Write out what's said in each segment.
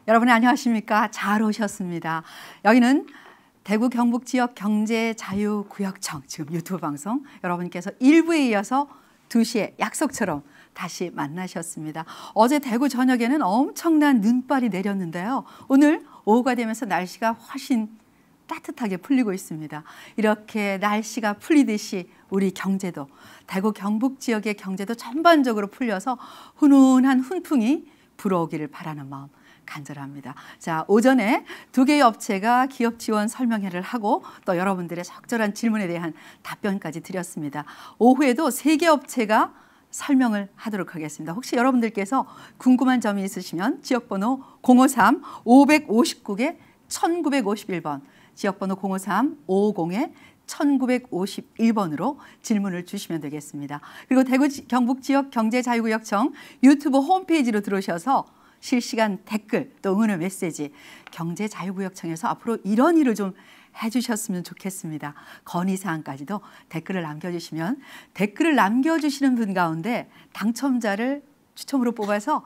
여러분 안녕하십니까? 잘 오셨습니다. 여기는 대구 경북 지역 경제자유구역청 지금 유튜브 방송 여러분께서 1부에 이어서 2시에 약속처럼 다시 만나셨습니다. 어제 대구 저녁에는 엄청난 눈발이 내렸는데요. 오늘 오후가 되면서 날씨가 훨씬 따뜻하게 풀리고 있습니다. 이렇게 날씨가 풀리듯이 우리 경제도 대구 경북 지역의 경제도 전반적으로 풀려서 훈훈한 훈풍이 불어오기를 바라는 마음 간절합니다. 자, 오전에 2개의 업체가 기업 지원 설명회를 하고 또 여러분들의 적절한 질문에 대한 답변까지 드렸습니다. 오후에도 3개 업체가 설명을 하도록 하겠습니다. 혹시 여러분들께서 궁금한 점이 있으시면 지역번호 053-559-1951번 지역번호 053-550-1951번으로 질문을 주시면 되겠습니다. 그리고 대구 경북 지역 경제자유구역청 유튜브 홈페이지로 들어오셔서 실시간 댓글 또 응원의 메시지 경제자유구역청에서 앞으로 이런 일을 좀 해주셨으면 좋겠습니다. 건의사항까지도 댓글을 남겨주시면 댓글을 남겨주시는 분 가운데 당첨자를 추첨으로 뽑아서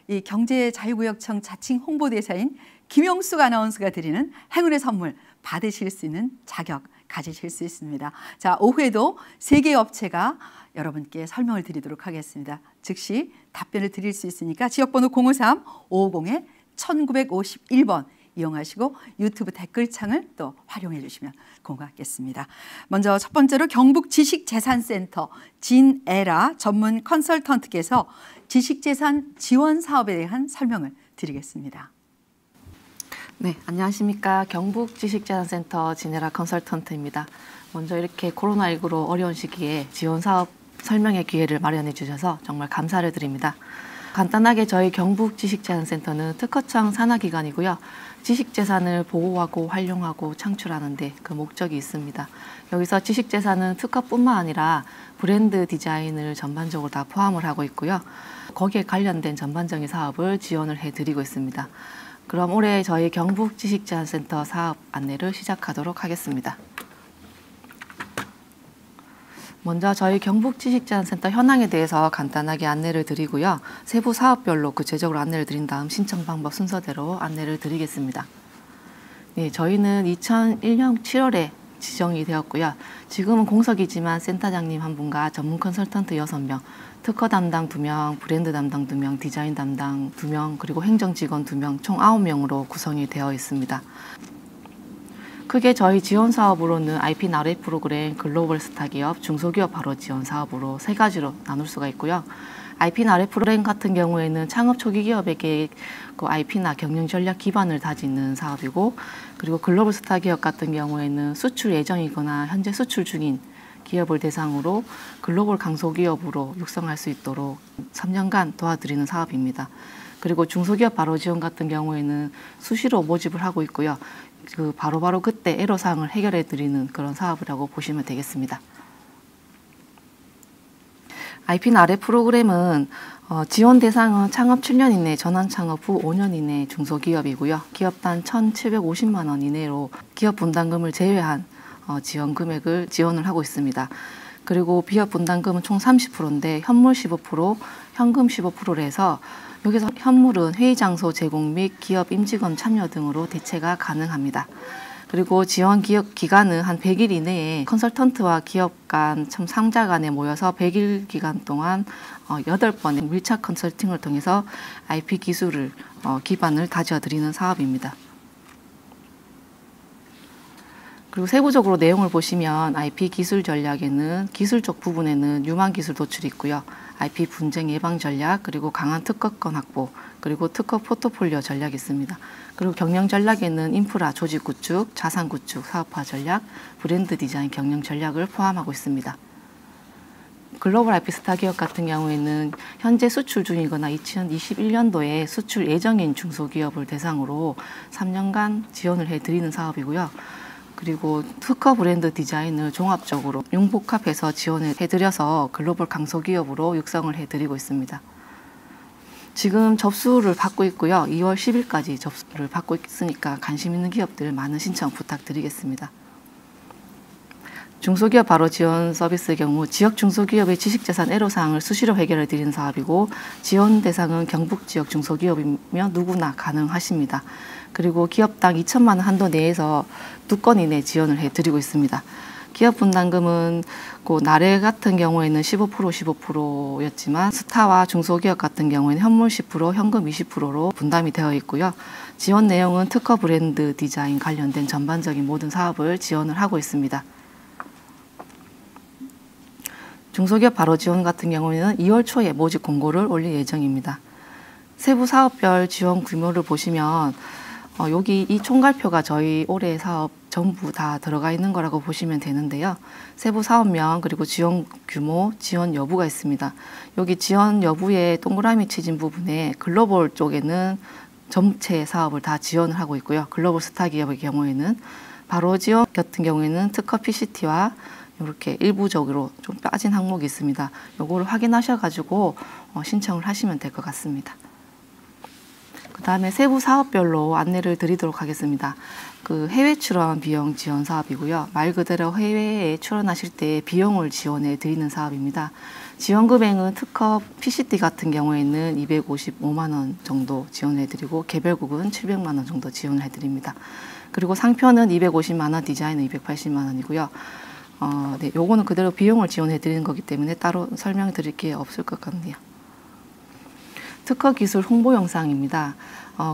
이 경제자유구역청 자칭 홍보대사인 김용숙 아나운서가 드리는 행운의 선물 받으실 수 있는 자격 가지실 수 있습니다. 자, 오후에도 3개의 업체가 여러분께 설명을 드리도록 하겠습니다. 즉시 답변을 드릴 수 있으니까 지역번호 053-550-1951번 이용하시고 유튜브 댓글창을 또 활용해 주시면 고맙겠습니다. 먼저 첫 번째로 경북지식재산센터 진에라 전문 컨설턴트께서 지식재산 지원 사업에 대한 설명을 드리겠습니다. 네, 안녕하십니까. 경북지식재산센터 진에라 컨설턴트입니다. 먼저 이렇게 코로나19로 어려운 시기에 지원사업 설명의 기회를 마련해 주셔서 정말 감사를 드립니다. 간단하게 저희 경북지식재산센터는 특허청 산하기관이고요. 지식재산을 보호하고 활용하고 창출하는 데 그 목적이 있습니다. 여기서 지식재산은 특허뿐만 아니라 브랜드 디자인을 전반적으로 다 포함을 하고 있고요. 거기에 관련된 전반적인 사업을 지원을 해드리고 있습니다. 그럼 올해 저희 경북지식재산센터 사업 안내를 시작하도록 하겠습니다. 먼저 저희 경북지식재산센터 현황에 대해서 간단하게 안내를 드리고요. 세부 사업별로 구체적으로 안내를 드린 다음 신청 방법 순서대로 안내를 드리겠습니다. 네, 저희는 2001년 7월에 지정이 되었고요. 지금은 공석이지만 센터장님 한 분과 전문 컨설턴트 6명, 특허 담당 2명, 브랜드 담당 2명, 디자인 담당 2명, 그리고 행정 직원 2명, 총 9명으로 구성이 되어 있습니다. 크게 저희 지원 사업으로는 IP 나래 프로그램, 글로벌 스타 기업, 중소기업 바로 지원 사업으로 3가지로 나눌 수가 있고요. IP 나래 프로그램 같은 경우에는 창업 초기 기업에게 그 IP나 경영 전략 기반을 다지는 사업이고, 그리고 글로벌 스타 기업 같은 경우에는 수출 예정이거나 현재 수출 중인 기업을 대상으로 글로벌 강소기업으로 육성할 수 있도록 3년간 도와드리는 사업입니다. 그리고 중소기업 바로 지원 같은 경우에는 수시로 모집을 하고 있고요. 그 바로바로 그때 애로사항을 해결해 드리는 그런 사업이라고 보시면 되겠습니다. IP 나래 프로그램은 지원 대상은 창업 7년 이내, 전환 창업 후 5년 이내 중소기업이고요. 기업단 1,750만 원 이내로 기업 분담금을 제외한 지원 금액을 지원을 하고 있습니다. 그리고 비업 분담금은 총 30%인데 현물 15%, 현금 15%로 해서 여기서 현물은 회의 장소 제공 및 기업 임직원 참여 등으로 대체가 가능합니다. 그리고 지원 기업 기간은 한 100일 이내에 컨설턴트와 기업 간 상자 간에 모여서 100일 기간 동안 8번의 밀착 컨설팅을 통해서 IP 기술을 기반을 다져드리는 사업입니다. 그리고 세부적으로 내용을 보시면 IP 기술 전략에는 기술적 부분에는 유망 기술 도출이 있고요. IP 분쟁 예방 전략, 그리고 강한 특허권 확보, 그리고 특허 포트폴리오 전략이 있습니다. 그리고 경영 전략에는 인프라, 조직 구축, 자산 구축, 사업화 전략, 브랜드 디자인, 경영 전략을 포함하고 있습니다. 글로벌 IP 스타 기업 같은 경우에는 현재 수출 중이거나 2021년도에 수출 예정인 중소기업을 대상으로 3년간 지원을 해드리는 사업이고요. 그리고 특허 브랜드 디자인을 종합적으로 융복합해서 지원을 해드려서 글로벌 강소기업으로 육성을 해드리고 있습니다. 지금 접수를 받고 있고요. 2월 10일까지 접수를 받고 있으니까 관심 있는 기업들 많은 신청 부탁드리겠습니다. 중소기업 바로 지원 서비스의 경우 지역 중소기업의 지식재산 애로사항을 수시로 해결해 드리는 사업이고 지원 대상은 경북 지역 중소기업이며 누구나 가능하십니다. 그리고 기업당 2천만 원 한도 내에서 2건 이내 지원을 해드리고 있습니다. 기업 분담금은 나래 같은 경우에는 15%였지만 스타와 중소기업 같은 경우에는 현물 10%, 현금 20%로 분담이 되어 있고요. 지원 내용은 특허 브랜드 디자인 관련된 전반적인 모든 사업을 지원을 하고 있습니다. 중소기업 바로 지원 같은 경우에는 2월 초에 모집 공고를 올릴 예정입니다. 세부 사업별 지원 규모를 보시면 여기 이 총괄표가 저희 올해 사업 전부 다 들어가 있는 거라고 보시면 되는데요. 세부 사업명 그리고 지원 규모, 지원 여부가 있습니다. 여기 지원 여부의 동그라미 치진 부분에 글로벌 쪽에는 전체 사업을 다 지원을 하고 있고요. 글로벌 스타 기업의 경우에는 바로 지원 같은 경우에는 특허 PCT와 이렇게 일부적으로 좀 빠진 항목이 있습니다. 요거를 확인하셔가지고 신청을 하시면 될 것 같습니다. 그 다음에 세부 사업별로 안내를 드리도록 하겠습니다. 해외 출원 비용 지원 사업이고요. 말 그대로 해외에 출원하실 때 비용을 지원해 드리는 사업입니다. 지원 금액은 특허 PCT 같은 경우에는 255만 원 정도 지원해 드리고 개별국은 700만 원 정도 지원해 드립니다. 그리고 상표는 250만 원, 디자인은 280만 원이고요. 네, 요거는 그대로 비용을 지원해 드리는 거기 때문에 따로 설명드릴 게 없을 것 같네요. 특허 기술 홍보 영상입니다.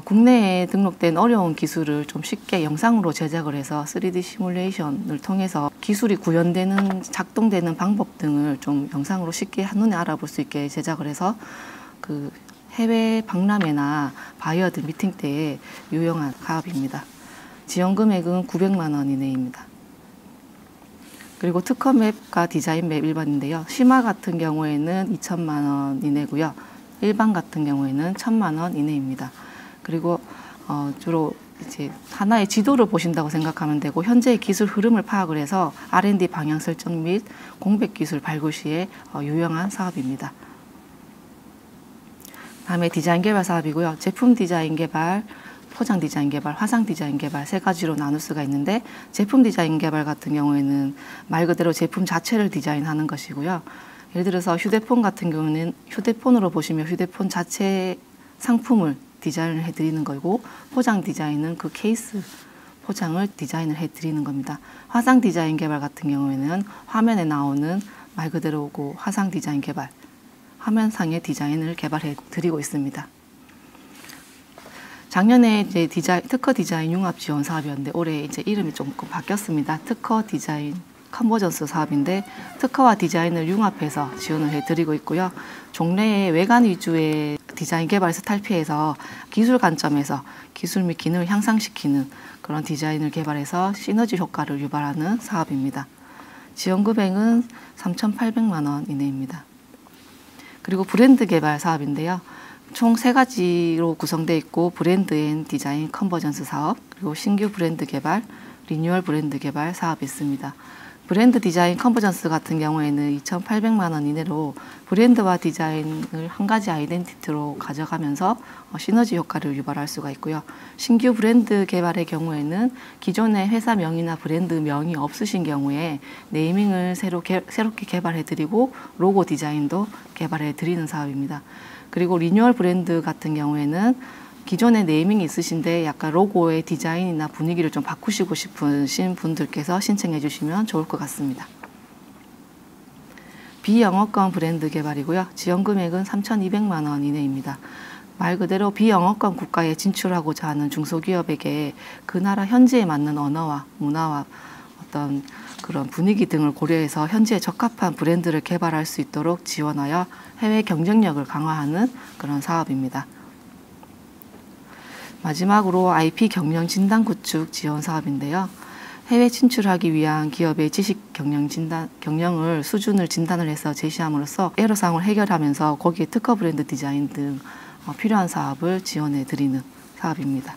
국내에 등록된 어려운 기술을 좀 쉽게 영상으로 제작을 해서 3D 시뮬레이션을 통해서 기술이 구현되는, 작동되는 방법 등을 좀 영상으로 쉽게 한눈에 알아볼 수 있게 제작을 해서 해외 박람회나 바이어 등 미팅 때에 유용한 사업입니다. 지원 금액은 900만 원 이내입니다. 그리고 특허 맵과 디자인 맵 일반인데요. 심화 같은 경우에는 2천만 원 이내고요. 일반 같은 경우에는 1,000만 원 이내입니다. 그리고 주로 이제 하나의 지도를 보신다고 생각하면 되고 현재의 기술 흐름을 파악을 해서 R&D 방향 설정 및 공백 기술 발굴 시에 유용한 사업입니다. 다음에 디자인 개발 사업이고요. 제품 디자인 개발, 포장 디자인 개발, 화상 디자인 개발 세 가지로 나눌 수가 있는데 제품 디자인 개발 같은 경우에는 말 그대로 제품 자체를 디자인하는 것이고요. 예를 들어서 휴대폰 같은 경우는 휴대폰으로 보시면 휴대폰 자체 상품을 디자인을 해드리는 거고 포장 디자인은 그 케이스 포장을 디자인을 해드리는 겁니다. 화상 디자인 개발 같은 경우에는 화면에 나오는 말 그대로 화상 디자인 개발, 화면상의 디자인을 개발해 드리고 있습니다. 작년에 이제 특허 디자인 융합 지원 사업이었는데 올해 이제 이름이 조금 바뀌었습니다. 특허 디자인 컨버전스 사업인데 특허와 디자인을 융합해서 지원을 해드리고 있고요. 종래의 외관 위주의 디자인 개발에서 탈피해서 기술 관점에서 기술 및 기능을 향상시키는 그런 디자인을 개발해서 시너지 효과를 유발하는 사업입니다. 지원 금액은 3,800만 원 이내입니다. 그리고 브랜드 개발 사업인데요. 총 3가지로 구성되어 있고 브랜드 앤 디자인 컨버전스 사업, 그리고 신규 브랜드 개발, 리뉴얼 브랜드 개발 사업이 있습니다. 브랜드 디자인 컨버전스 같은 경우에는 2,800만 원 이내로 브랜드와 디자인을 한 가지 아이덴티티로 가져가면서 시너지 효과를 유발할 수가 있고요. 신규 브랜드 개발의 경우에는 기존의 회사 명이나 브랜드 명이 없으신 경우에 네이밍을 새롭게 개발해드리고 로고 디자인도 개발해드리는 사업입니다. 그리고 리뉴얼 브랜드 같은 경우에는 기존에 네이밍이 있으신데 약간 로고의 디자인이나 분위기를 좀 바꾸시고 싶으신 분들께서 신청해 주시면 좋을 것 같습니다. 비영어권 브랜드 개발이고요. 지원 금액은 3,200만 원 이내입니다. 말 그대로 비영어권 국가에 진출하고자 하는 중소기업에게 그 나라 현지에 맞는 언어와 문화와 어떤 그런 분위기 등을 고려해서 현지에 적합한 브랜드를 개발할 수 있도록 지원하여 해외 경쟁력을 강화하는 그런 사업입니다. 마지막으로 IP 경영 진단 구축 지원 사업인데요. 해외 진출하기 위한 기업의 지식 경영을 수준을 진단을 해서 제시함으로써 애로사항을 해결하면서 거기에 특허 브랜드 디자인 등 필요한 사업을 지원해 드리는 사업입니다.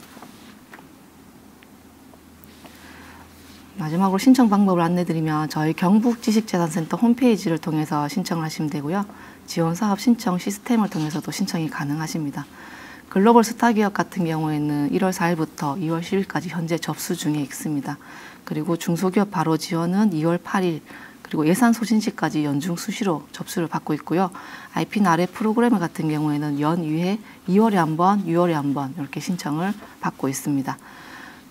마지막으로 신청 방법을 안내드리면 저희 경북지식재산센터 홈페이지를 통해서 신청을 하시면 되고요. 지원 사업 신청 시스템을 통해서도 신청이 가능하십니다. 글로벌 스타 기업 같은 경우에는 1월 4일부터 2월 10일까지 현재 접수 중에 있습니다. 그리고 중소기업 바로 지원은 2월 8일, 그리고 예산 소진시까지 연중 수시로 접수를 받고 있고요. IP 나래 프로그램 같은 경우에는 연 2회 2월에 한 번, 6월에 한 번 이렇게 신청을 받고 있습니다.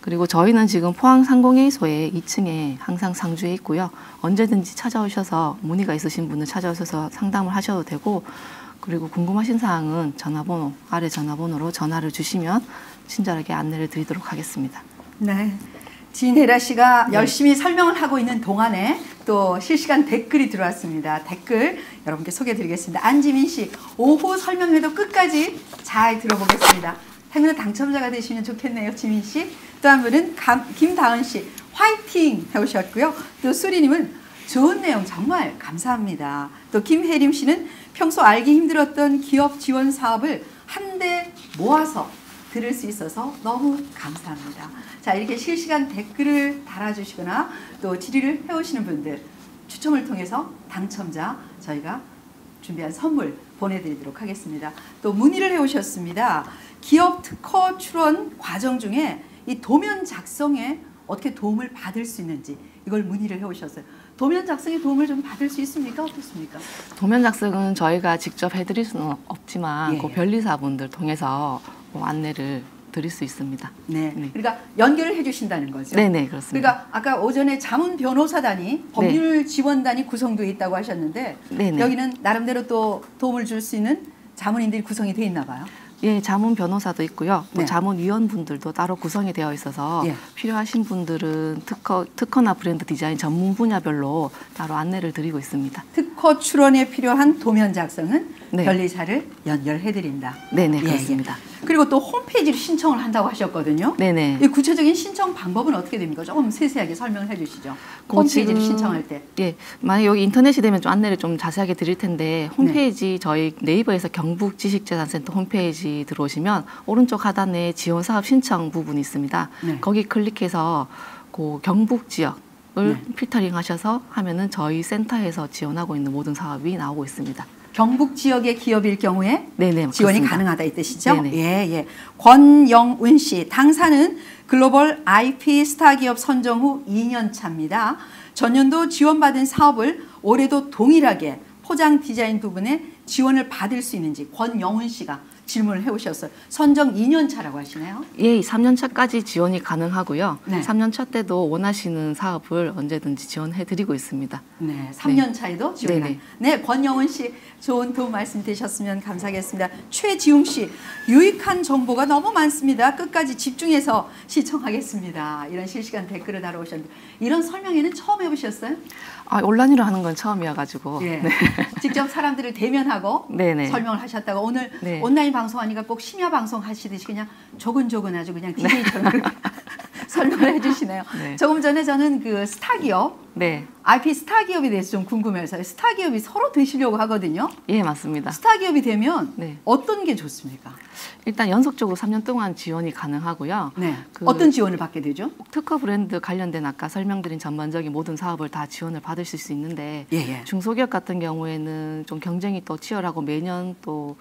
그리고 저희는 지금 포항 상공회의소에 2층에 항상 상주해 있고요. 언제든지 찾아오셔서 문의가 있으신 분은 찾아오셔서 상담을 하셔도 되고, 그리고 궁금하신 사항은 전화번호, 아래 전화번호로 전화를 주시면 친절하게 안내를 드리도록 하겠습니다. 네. 진혜라 씨가 열심히 설명을 하고 있는 동안에 또 실시간 댓글이 들어왔습니다. 댓글 여러분께 소개해드리겠습니다. 안지민 씨, 오후 설명회도 끝까지 잘 들어보겠습니다. 행운의 당첨자가 되시면 좋겠네요, 지민 씨. 또 한 분은 김다은 씨, 화이팅 해오셨고요. 또 수리님은 좋은 내용 정말 감사합니다. 또 김혜림 씨는 평소 알기 힘들었던 기업 지원 사업을 한데 모아서 들을 수 있어서 너무 감사합니다. 자, 이렇게 실시간 댓글을 달아주시거나 또 질의를 해오시는 분들 추첨을 통해서 당첨자 저희가 준비한 선물 보내드리도록 하겠습니다. 또 문의를 해오셨습니다. 기업 특허 출원 과정 중에 이 도면 작성에 어떻게 도움을 받을 수 있는지 이걸 문의를 해오셨어요. 도면 작성에 도움을 좀 받을 수 있습니까? 어떻습니까? 도면 작성은 저희가 직접 해드릴 수는 없지만 그 변리사분들 통해서 안내를 드릴 수 있습니다. 네. 그러니까 연결을 해주신다는 거죠. 네네, 그렇습니다. 그러니까 아까 오전에 자문 변호사단이 법률 지원단이 구성되어 있다고 하셨는데 여기는 나름대로 또 도움을 줄 수 있는 자문인들이 구성이 되어 있나 봐요. 예, 자문 변호사도 있고요. 또 자문위원분들도 따로 구성이 되어 있어서 필요하신 분들은 특허나 브랜드 디자인 전문 분야별로 따로 안내를 드리고 있습니다. 특허 출원에 필요한 도면 작성은 변리사를 연결해드린다. 네네, 그렇습니다. 그리고 또 홈페이지로 신청을 한다고 하셨거든요. 네네. 이 구체적인 신청 방법은 어떻게 됩니까? 조금 세세하게 설명을 해주시죠. 홈페이지를 신청할 때. 예, 만약 여기 인터넷이 되면 좀 안내를 좀 자세하게 드릴 텐데 홈페이지 저희 네이버에서 경북지식재산센터 홈페이지 들어오시면 오른쪽 하단에 지원 사업 신청 부분이 있습니다. 거기 클릭해서 그 경북 지역을 필터링 하셔서 하면은 저희 센터에서 지원하고 있는 모든 사업이 나오고 있습니다. 경북 지역의 기업일 경우에 지원이 그렇습니다. 가능하다 이 뜻이죠? 예. 권영운 씨, 당사는 글로벌 IP 스타 기업 선정 후 2년 차입니다. 전년도 지원받은 사업을 올해도 동일하게 포장 디자인 부분에 지원을 받을 수 있는지 권영운 씨가 질문을 해오셨어요. 선정 2년 차라고 하시나요? 예, 3년 차까지 지원이 가능하고요. 3년 차 때도 원하시는 사업을 언제든지 지원해드리고 있습니다. 네, 3년 차에도 지원을. 네, 권영은 씨 좋은 도움 말씀 되셨으면 감사하겠습니다. 최지웅 씨, 유익한 정보가 너무 많습니다. 끝까지 집중해서 시청하겠습니다. 이런 실시간 댓글을 달아오셨는데 이런 설명회는 처음 해보셨어요? 온라인으로 하는 건 처음이어가지고 직접 사람들을 대면하고 설명을 하셨다가 오늘 온라인 방송하니까 꼭 심야 방송 하시듯이 그냥 조근조근 아주 그냥 DJ처럼 설명을 해주시네요. 조금 전에 저는 그 스타 기업, IP 스타 기업에 대해서 좀 궁금해서 스타 기업이 서로 되시려고 하거든요. 예, 맞습니다. 스타 기업이 되면 어떤 게 좋습니까? 일단 연속적으로 3년 동안 지원이 가능하고요. 어떤 지원을 받게 되죠? 특허 브랜드 관련된 아까 설명드린 전반적인 모든 사업을 다 지원을 받으실 수 있는데 중소기업 같은 경우에는 좀 경쟁이 또 치열하고 매년 또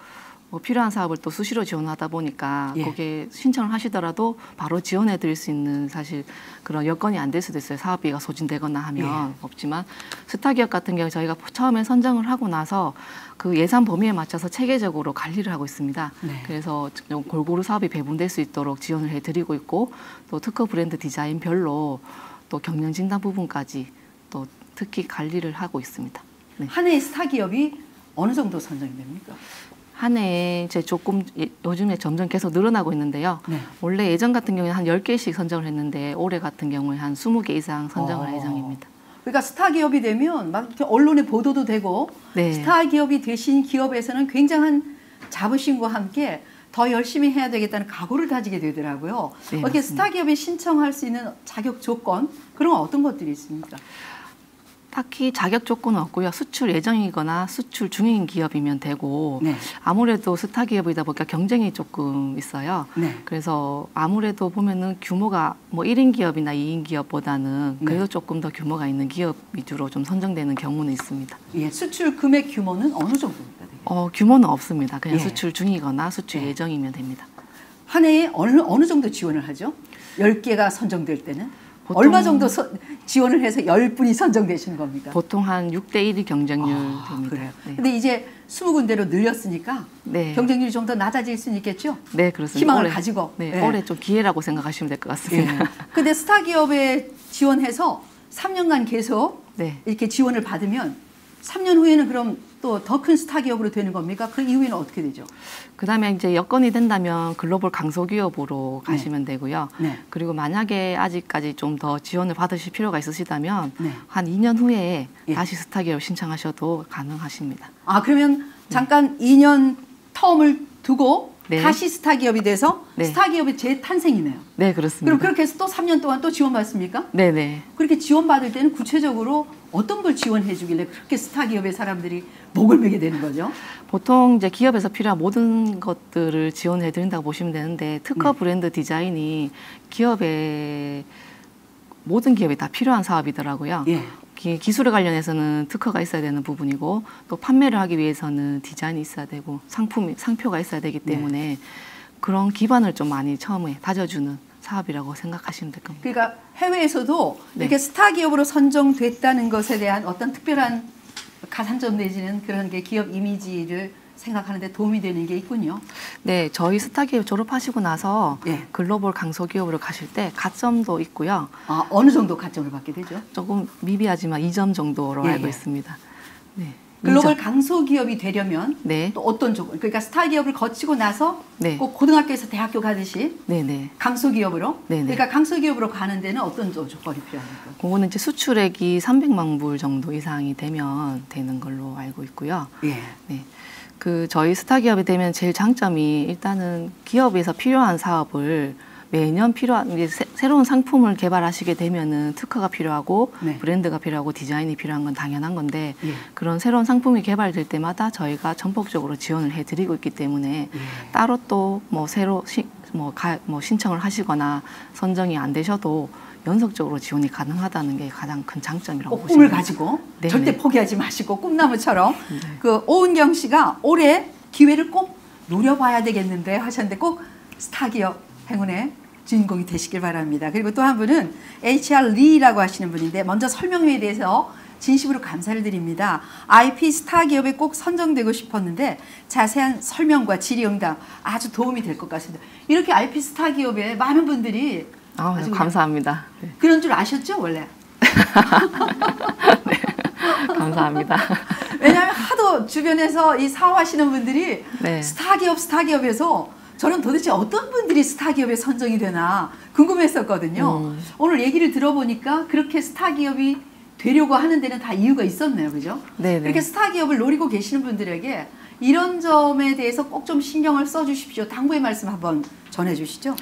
필요한 사업을 또 수시로 지원하다 보니까 거기에 신청을 하시더라도 바로 지원해 드릴 수 있는 사실 그런 여건이 안 될 수도 있어요. 사업비가 소진되거나 하면 없지만 스타기업 같은 경우 저희가 처음에 선정을 하고 나서 그 예산 범위에 맞춰서 체계적으로 관리를 하고 있습니다. 그래서 골고루 사업이 배분될 수 있도록 지원을 해드리고 있고 또 특허 브랜드 디자인별로 또 경영 진단 부분까지 또 특히 관리를 하고 있습니다. 한 해의 스타기업이 어느 정도 선정이 됩니까? 한 해에 이제 조금 요즘에 점점 계속 늘어나고 있는데요. 원래 예전 같은 경우에 한 10개씩 선정을 했는데 올해 같은 경우에 한 20개 이상 선정을 할 예정입니다. 그러니까 스타 기업이 되면 막 이렇게 언론에 보도도 되고 스타 기업이 되신 기업에서는 굉장한 자부심과 함께 더 열심히 해야 되겠다는 각오를 다지게 되더라고요. 어떻게 스타 기업에 신청할 수 있는 자격 조건 그런 건 어떤 것들이 있습니까? 딱히 자격 조건은 없고요. 수출 예정이거나 수출 중인 기업이면 되고 아무래도 스타 기업이다 보니까 경쟁이 조금 있어요. 그래서 아무래도 보면은 규모가 뭐 1인 기업이나 2인 기업보다는 그래도 조금 더 규모가 있는 기업 위주로 좀 선정되는 경우는 있습니다. 수출 금액 규모는 어느 정도입니까? 규모는 없습니다. 그냥 수출 중이거나 수출 예정이면 됩니다. 한 해에 어느 정도 지원을 하죠? 10개가 선정될 때는? 보통 얼마 정도 지원을 해서 10분이 선정되시는 겁니까? 보통 한 6대1이 경쟁률 됩니다. 그래요. 네. 근데 이제 20군데로 늘렸으니까 네. 경쟁률이 좀 더 낮아질 수는 있겠죠? 네, 그렇습니다. 희망을 올해, 가지고. 네, 네. 올해 좀 기회라고 생각하시면 될 것 같습니다. 예. 근데 스타 기업에 지원해서 3년간 계속 네. 이렇게 지원을 받으면 3년 후에는 그럼 또 더 큰 스타 기업으로 되는 겁니까? 그 이후에는 어떻게 되죠? 그다음에 이제 여건이 된다면 글로벌 강소기업으로 가시면 되고요. 네. 그리고 만약에 아직까지 좀 더 지원을 받으실 필요가 있으시다면 네. 한 2년 후에 예. 다시 스타 기업 신청하셔도 가능하십니다. 아, 그러면 잠깐 2년 텀을 두고 네. 다시 스타 기업이 돼서 네. 스타 기업의 재탄생이네요. 네, 그렇습니다. 그럼 그렇게 해서 또 3년 동안 또 지원받습니까? 네, 네. 그렇게 지원받을 때는 구체적으로 어떤 걸 지원해 주길래 그렇게 스타 기업의 사람들이 목을 매게 되는 거죠? 보통 이제 기업에서 필요한 모든 것들을 지원해 드린다고 보시면 되는데 특허 네. 브랜드 디자인이 기업의 모든 기업에 다 필요한 사업이더라고요. 예. 기술에 관련해서는 특허가 있어야 되는 부분이고 또 판매를 하기 위해서는 디자인이 있어야 되고 상표가 있어야 되기 때문에 그런 기반을 좀 많이 처음에 다져주는 사업이라고 생각하시면 될 겁니다. 그러니까 해외에서도 네. 이렇게 스타 기업으로 선정됐다는 것에 대한 어떤 특별한 가산점 내지는 그런 게 기업 이미지를 생각하는 데 도움이 되는 게 있군요. 네, 저희 스타기업 졸업하시고 나서 예. 글로벌 강소기업으로 가실 때 가점도 있고요. 아, 어느 정도 가점을 받게 되죠? 조금 미비하지만 2점 정도로 예, 알고 예. 있습니다. 네. 글로벌 2점. 강소기업이 되려면 네. 또 어떤 조건? 그러니까 스타 기업을 거치고 나서 네. 꼭 고등학교에서 대학교 가듯이 네, 네. 강소기업으로? 네네. 그러니까 강소기업으로 가는 데는 어떤 조건이 필요합니까? 그거는 이제 수출액이 300만 불 정도 이상이 되면 되는 걸로 알고 있고요. 예. 네. 저희 스타 기업이 되면 제일 장점이 일단은 기업에서 필요한 사업을 매년 필요한 이제 새로운 상품을 개발하시게 되면은 특허가 필요하고 네. 브랜드가 필요하고 디자인이 필요한 건 당연한 건데 예. 그런 새로운 상품이 개발될 때마다 저희가 전폭적으로 지원을 해드리고 있기 때문에 예. 따로 또 뭐 새로 신청을 하시거나 선정이 안 되셔도 연속적으로 지원이 가능하다는 게 가장 큰 장점이라고 꼭 보시면 꿈을 가지고 네, 절대 네. 포기하지 마시고 꿈나무처럼 네. 그 오은경 씨가 올해 기회를 꼭 노려봐야 되겠는데 하셨는데 꼭 스타 기업 행운의 주인공이 되시길 바랍니다. 그리고 또 한 분은 HR 리라고 하시는 분인데 먼저 설명회에 대해서 진심으로 감사를 드립니다. IP 스타 기업에 꼭 선정되고 싶었는데 자세한 설명과 질의응답 아주 도움이 될 것 같습니다. 이렇게 IP 스타 기업에 많은 분들이 아주 그냥 감사합니다. 네. 그런 줄 아셨죠 원래? 네. 감사합니다. 왜냐하면 하도 주변에서 이 사업하시는 분들이 네. 스타 기업에서 저는 도대체 어떤 분들이 스타 기업에 선정이 되나 궁금했었거든요. 오늘 얘기를 들어보니까 그렇게 스타 기업이 되려고 하는 데는 다 이유가 있었네요. 그죠? 네네. 이렇게 스타 기업을 노리고 계시는 분들에게 이런 점에 대해서 꼭 좀 신경을 써주십시오. 당부의 말씀 한번 전해주시죠.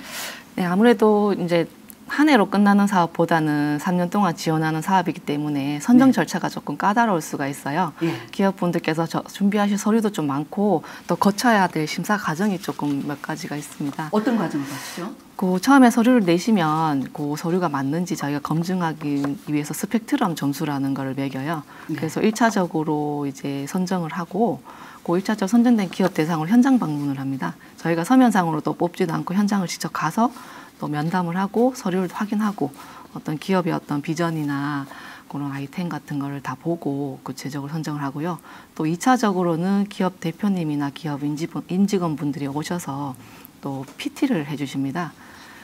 네, 아무래도 이제 한 해로 끝나는 사업보다는 3년 동안 지원하는 사업이기 때문에 선정 네. 절차가 조금 까다로울 수가 있어요. 예. 기업분들께서 준비하실 서류도 좀 많고 또 거쳐야 될 심사 과정이 조금 몇 가지가 있습니다. 어떤 과정을 가시죠? 처음에 서류를 내시면 그 서류가 맞는지 저희가 검증하기 위해서 스펙트럼 점수라는 걸 매겨요. 네. 그래서 1차적으로 이제 선정을 하고 그 1차적으로 선정된 기업 대상으로 현장 방문을 합니다. 저희가 서면상으로 또 뽑지도 않고 현장을 직접 가서 또 면담을 하고 서류를 확인하고 어떤 기업의 어떤 비전이나 그런 아이템 같은 거를 다 보고 구체적으로 선정을 하고요. 또 2차적으로는 기업 대표님이나 기업 임직원분들이 오셔서 또 PT를 해주십니다.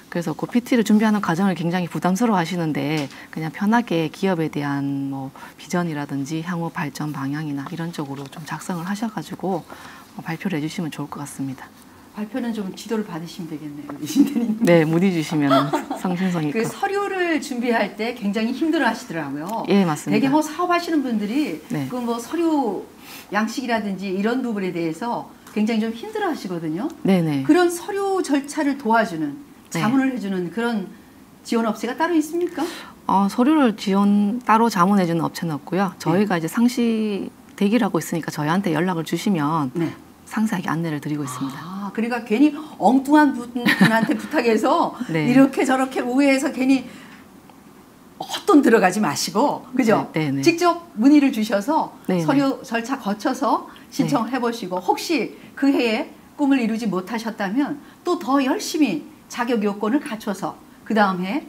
그래서 그 PT를 준비하는 과정을 굉장히 부담스러워 하시는데 그냥 편하게 기업에 대한 뭐 비전이라든지 향후 발전 방향이나 이런 쪽으로 좀 작성을 하셔가지고 발표를 해주시면 좋을 것 같습니다. 발표는 좀 지도를 받으시면 되겠네요. 우리 신대리님. 네, 문의 주시면 성심성 있고. 그 서류를 준비할 때 굉장히 힘들어 하시더라고요. 예, 맞습니다. 되게 뭐 사업하시는 분들이 네. 그 뭐 서류 양식이라든지 이런 부분에 대해서 굉장히 좀 힘들어 하시거든요. 네네. 그런 서류 절차를 도와주는, 자문을 해주는 그런 지원 업체가 따로 있습니까? 서류를 따로 자문해주는 업체는 없고요. 저희가 이제 상시 대기를 하고 있으니까 저희한테 연락을 주시면 네. 상세하게 안내를 드리고 있습니다. 아, 그러니까 괜히 엉뚱한 분한테 부탁해서 네. 이렇게 저렇게 우회해서 괜히 헛돈 들어가지 마시고, 그죠? 네, 네. 직접 문의를 주셔서 네, 서류 절차 거쳐서 신청을 해보시고 혹시 그 해에 꿈을 이루지 못하셨다면 또 더 열심히 자격 요건을 갖춰서 그 다음 해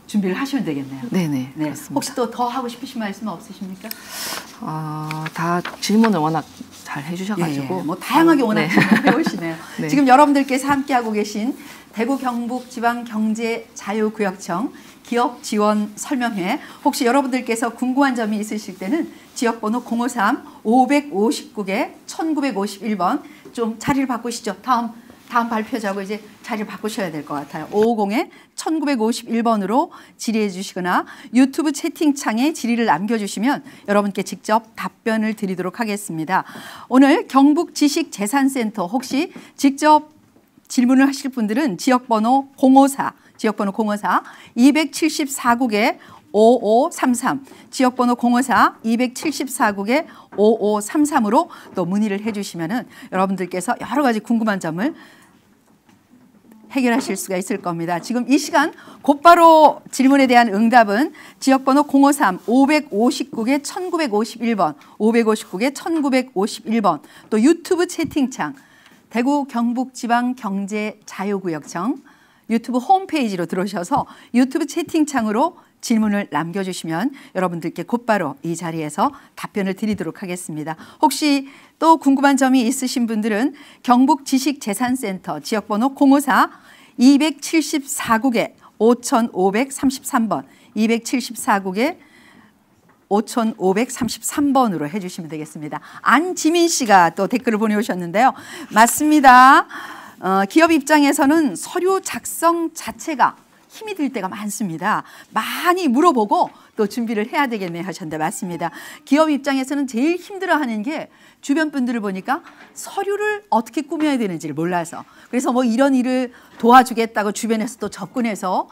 준비를 하시면 되겠네요. 네네. 네. 그렇습니다. 혹시 또 더 하고 싶으신 말씀 없으십니까? 다 질문을 워낙 잘 해주셔가지고 뭐 다양하게 워낙 네. 해오시네요. 네. 지금 여러분들께서 함께하고 계신 대구 경북지방경제자유구역청 기업 지원 설명회, 혹시 여러분들께서 궁금한 점이 있으실 때는 지역번호 053-559개 1951번 좀 자리를 바꾸시죠. 다음 발표자고 이제 자리를 바꾸셔야 될 것 같아요. 550-1951번으로 질의해 주시거나 유튜브 채팅창에 질의를 남겨주시면 여러분께 직접 답변을 드리도록 하겠습니다. 오늘 경북지식재산센터 혹시 직접 질문을 하실 분들은 지역번호 274국에 5533, 지역번호 274국에 5533으로 또 문의를 해주시면은 여러분들께서 여러 가지 궁금한 점을 해결하실 수가 있을 겁니다. 지금 이 시간 곧바로 질문에 대한 응답은 지역번호 053-559개 1951번, 559개 1951번, 또 유튜브 채팅창, 대구 경북지방경제자유구역청 유튜브 홈페이지로 들어오셔서 유튜브 채팅창으로 질문을 남겨주시면 여러분들께 곧바로 이 자리에서 답변을 드리도록 하겠습니다. 혹시 또 궁금한 점이 있으신 분들은 경북지식재산센터 지역번호 054-274국에 5533번, 274국에 5533번으로 해주시면 되겠습니다. 안지민 씨가 또 댓글을 보내오셨는데요. 맞습니다. 기업 입장에서는 서류 작성 자체가 힘이 들 때가 많습니다. 많이 물어보고 또 준비를 해야 되겠네 하셨는데 맞습니다. 기업 입장에서는 제일 힘들어하는 게 주변 분들을 보니까 서류를 어떻게 꾸며야 되는지를 몰라서, 그래서 뭐 이런 일을 도와주겠다고 주변에서 또 접근해서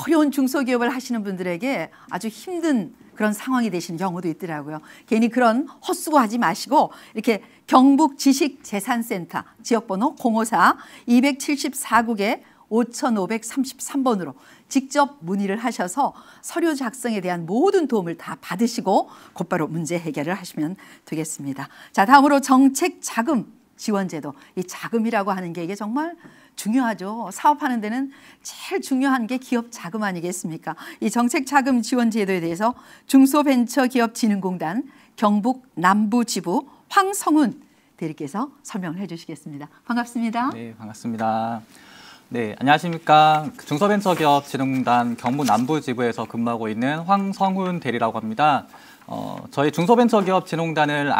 어려운 중소기업을 하시는 분들에게 아주 힘든 그런 상황이 되시는 경우도 있더라고요. 괜히 그런 헛수고하지 마시고 이렇게 경북지식재산센터 지역번호 054-274국에 5533번으로 직접 문의를 하셔서 서류 작성에 대한 모든 도움을 다 받으시고 곧바로 문제 해결을 하시면 되겠습니다. 자, 다음으로 정책자금 지원제도. 이 자금이라고 하는 게 이게 정말 중요하죠. 사업하는 데는 제일 중요한 게 기업 자금 아니겠습니까? 이 정책자금 지원제도에 대해서 중소벤처기업진흥공단 경북 남부지부 황성훈 대리께서 설명을 해주시겠습니다. 반갑습니다. 네, 반갑습니다. 네, 안녕하십니까. 중소벤처기업진흥공단 경북 남부지부에서 근무하고 있는 황성훈 대리라고 합니다. 저희 중소벤처기업진흥공단을